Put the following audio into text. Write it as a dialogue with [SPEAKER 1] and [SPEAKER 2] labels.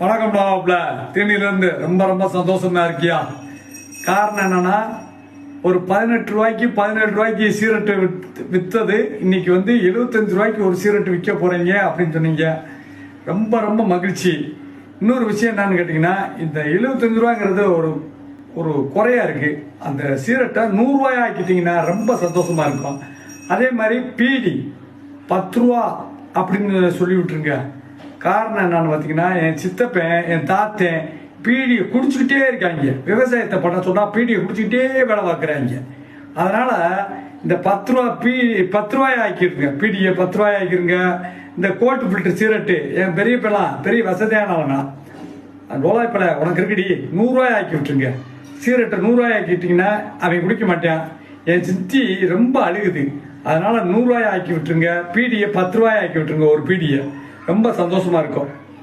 [SPEAKER 1] வணக்கம் டாப்ல தேனியிலிருந்து ரொம்ப ரொம்ப சந்தோஷமா இருக்கியா? காரணம் என்னன்னா, ஒரு 18 ரூபாய்க்கு 17 ரூபாய்க்கு சீரட்டு வித்தது இன்னைக்கு வந்து 75 ரூபாய்க்கு ஒரு சீரட்டு விற்க போறீங்க அப்படின்னு சொன்னீங்க. ரொம்ப ரொம்ப மகிழ்ச்சி. இன்னொரு விஷயம் என்னன்னு கேட்டீங்கன்னா, இந்த 75 ரூபாங்கிறது ஒரு குறையா இருக்கு. அந்த சீரட்டை 100 ரூபாய் ஆக்கிட்டீங்கன்னா ரொம்ப சந்தோஷமா இருக்கும். அதே மாதிரி பீடி 10 ரூபா அப்படின்னு சொல்லி விட்டுருங்க. காரணம் என்னன்னு பார்த்தீங்கன்னா, என் சித்தப்பன் என் தாத்தன் பீடியை குடிச்சுக்கிட்டே இருக்காங்க. விவசாயத்தை பண்ண சொன்னா பீடியை குடிச்சுக்கிட்டே வேலை பார்க்குறாங்க. அதனால இந்த 10 ரூபா 10 ரூபாய் ஆக்கிருங்க. பீடியை 10 ரூபாய் ஆக்கிருங்க. இந்த கோட்டு ஃபில்டர் சீரட்டு என் பெரிய வசதியானவனா டோலாய்ப்பில உனக்கு இருக்குடி 100 ரூபாய் ஆக்கி விட்டுருங்க. சீரட்டை 100 ரூபாய் ஆக்கிட்டீங்கன்னா அவன் குடிக்க மாட்டான். என் சித்தி ரொம்ப அழுகுது. அதனால 100 ரூபாய் ஆக்கி விட்டுருங்க. பீடியை 10 ரூபாய் ஆக்கி விட்டுருங்க. ஒரு பீடியை ரொம்ப சந்தோஷமா இருக்கும்.